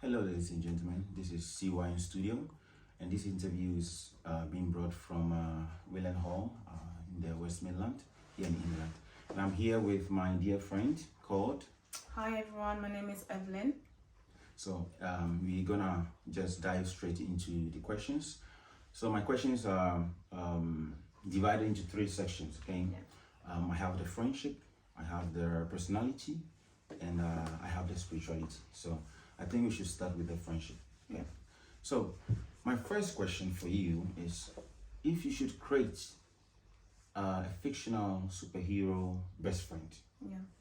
Hello, ladies and gentlemen. This is CY in studio, and this interview is being brought from Willen Hall in the West Midland, here in England. And I'm here with my dear friend called. Hi everyone, my name is Evelyn. So we're gonna just dive straight into the questions. So my questions are divided into three sections. Okay, I have the friendship, I have the personality, and I have the spirituality. So I think we should start with the friendship. Yeah. So my first question for you is, if you should create a fictional superhero best friend,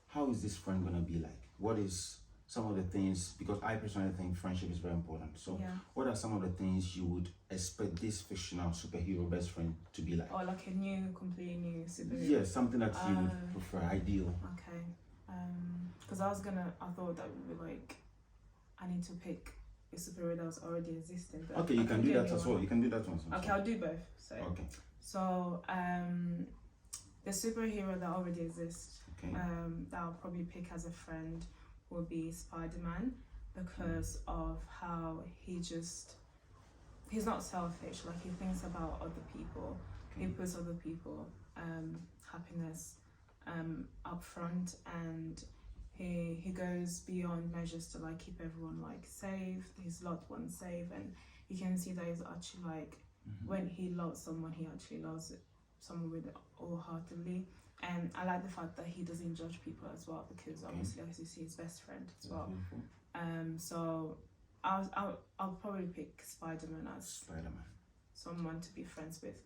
how is this friend gonna be like? What is some of the things, because I personally think friendship is very important. So what are some of the things you would expect this fictional superhero best friend to be like? Or like a completely new superhero? Yeah, something that you would prefer, ideal. Okay. Because I thought that we were like, I need to pick a superhero that was already existing. But okay, you can do that as well. You can do that one. Okay, I'll do both. So the superhero that already exists, that I'll probably pick as a friend will be Spider-Man, because of how he's not selfish. Like, he thinks about other people. He puts other people happiness up front, and he goes beyond measures to like keep everyone like safe, his loved ones safe, and you can see that he's actually like when he loves someone, he actually loves someone with it wholeheartedly. And I like the fact that he doesn't judge people as well, because obviously, as you see, his best friend as well. So I'll probably pick Spider-Man as someone to be friends with.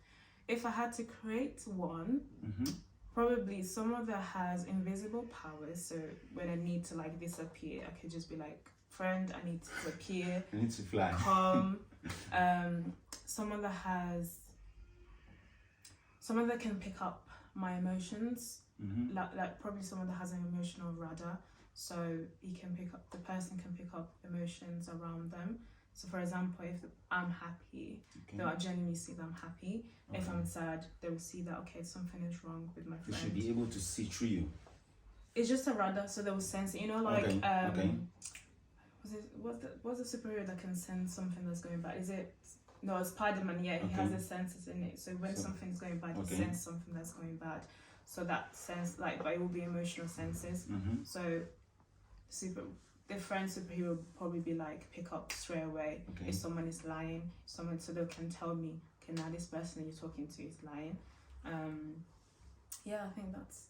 If I had to create one, probably someone that has invisible powers. So when I need to like disappear, I could just be like, friend, I need to disappear. I need to fly. Come. Someone that can pick up my emotions, like probably someone that has an emotional radar, so the person can pick up emotions around them. So for example, if I'm happy, they'll genuinely see that I'm happy. If I'm sad, they will see that something is wrong with my friend. They should be able to see through you. It's just a radar, so they will sense it. What's the superhero that can sense something that's going bad? No, Spider-Man, he has the senses in it. So when something's going bad, he sense something that's going bad. So that sense, but it will be emotional senses. So different superhero would probably be like, pick up straight away if someone is lying. So they can tell me, okay, now this person you're talking to is lying. I think that's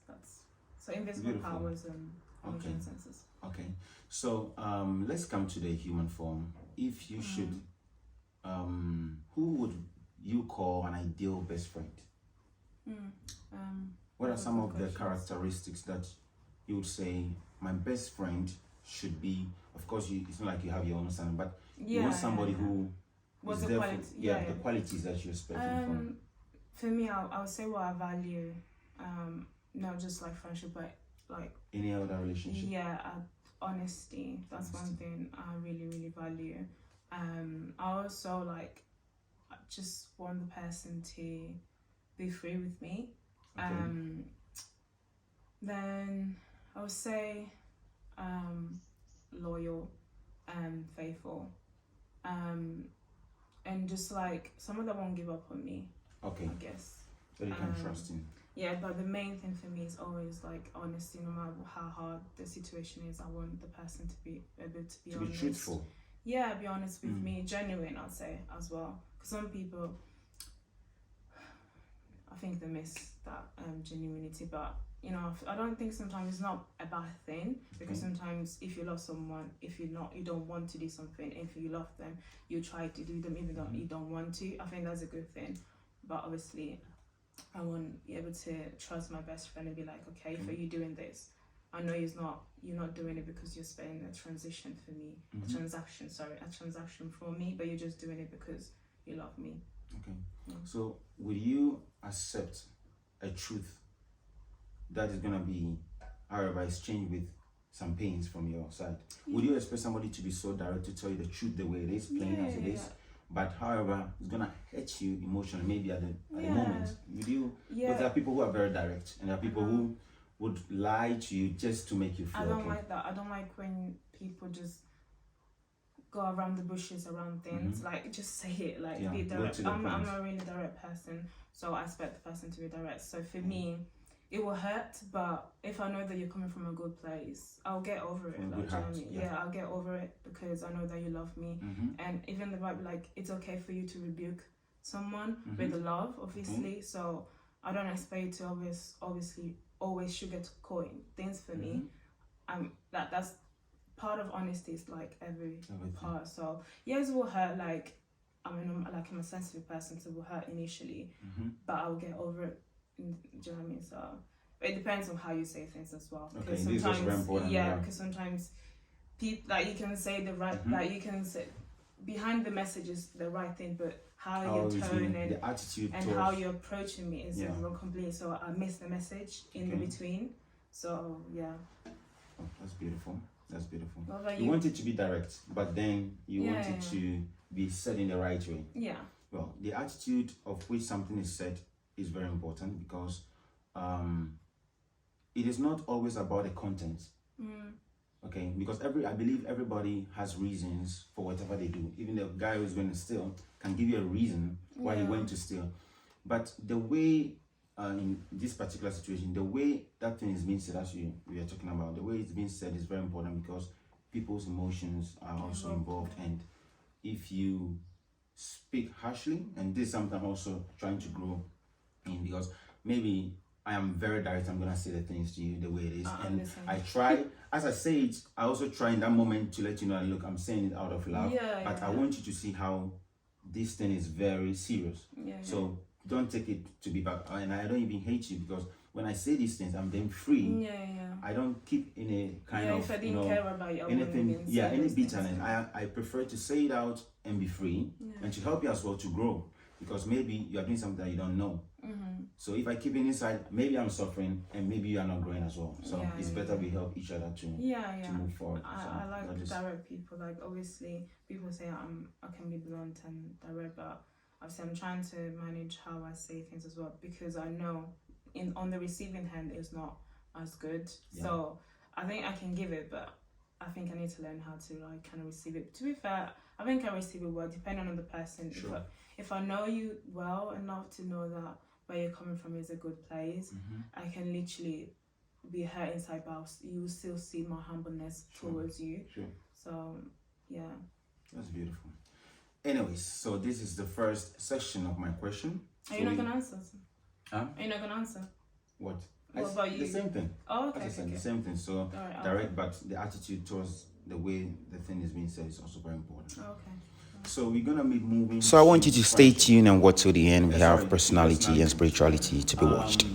so invisible powers and emotional senses. Okay, so let's come to the human form. If you should, who would you call an ideal best friend? What are some of the characteristics that you would say my best friend should be? Of course, it's not like you have your own standard, but you want somebody who what's the quality? The qualities that you expect from. For me, I would say what I value, not just like friendship, but like any other relationship. Honesty. That's one thing I really, really value. I also just want the person to be free with me. Then I would say loyal and faithful, and just like someone that won't give up on me. I guess. So you can trust him. Yeah, but the main thing for me is always like honesty. No matter how hard the situation is, I want the person to be able to be honest. Be truthful. Yeah, be honest with me, genuine, I'd say as well. Because some people, I think they miss that genuinity, but I don't think sometimes it's not a bad thing, because sometimes if you love someone, if you don't want to do something, if you love them, you try to do them even though you don't want to. I think that's a good thing, but obviously I want to be able to trust my best friend and be like, okay, for you doing this, I know you're not doing it because you're spending a transaction for me, a transaction for me, but you're just doing it because you love me. So will you accept a truth that is going to be, however, exchanged with some pains from your side? Would you expect somebody to be so direct to tell you the truth the way it is, plain as it is, but however, it's going to hurt you emotionally, maybe at the moment? Would you? Because there are people who are very direct, and there are people who would lie to you just to make you feel I don't like that. I don't like when people just go around the bushes around things. Like, just say it. Like, be direct. I'm a really direct person, so I expect the person to be direct. So for me, it will hurt, but if I know that you're coming from a good place, I'll get over it. Like, do you know what I mean? Yeah, I'll get over it because I know that you love me. And even the Bible, like, it's okay for you to rebuke someone with love, obviously. So I don't expect you to obviously always sugarcoat things for me. That's part of honesty, is like every part. So yes, it will hurt. Like, I'm a sensitive person, so it will hurt initially, but I'll get over it. Do you know what I mean? So it depends on how you say things as well. Okay, this is very important. Yeah, because sometimes people, like, you can say the right, like, you can say behind the message is the right thing, but how you tone and the attitude and how you're approaching me is wrong completely. So I miss the message in the between. So yeah. Oh, that's beautiful. That's beautiful. What about you want it to be direct, but then you want it to be said in the right way. Yeah. Well, the attitude of which something is said is very important, because it is not always about the content. Okay, because I believe everybody has reasons for whatever they do. Even the guy who's going to steal can give you a reason why he went to steal. But the way, in this particular situation, the way that thing is being said, as we are talking about, the way it's being said is very important, because people's emotions are also involved. And if you speak harshly, and this is something I'm also trying to grow in, because maybe I am very direct, I'm gonna say the things to you the way it is, and I try, as I say it, I also try in that moment to let you know, look, I'm saying it out of love, but I want you to see how this thing is very serious. So don't take it to be bad, and I don't even hate you, because when I say these things, I'm then free. I don't keep in a kind of, if I didn't care about you, anything, any bitterness. I prefer to say it out and be free, and to help you as well to grow, because maybe you are doing something that you don't know. So if I keep it inside, maybe I'm suffering, and maybe you are not growing as well. So it's better we help each other to move forward. I like direct people. Like, obviously, people say I can be blunt and direct, but obviously I'm trying to manage how I say things as well, because I know on the receiving hand it's not as good. So I think I can give it, but I think I need to learn how to, like, kind of receive it. To be fair, I think I receive it well, depending on the person. If I know you well enough to know that where you're coming from is a good place, I can literally be hurt inside, but you will still see my humbleness towards you. So yeah, that's beautiful. Anyways, so this is the first section of my question. Are you not gonna answer? Are you not gonna answer? What? What about you? The same thing. Oh, okay. The same thing. So direct, but the attitude towards the way the thing is being said is also very important. Okay. So we're gonna be moving. So I want you to stay tuned and watch till the end. We have personality and spirituality to be watched.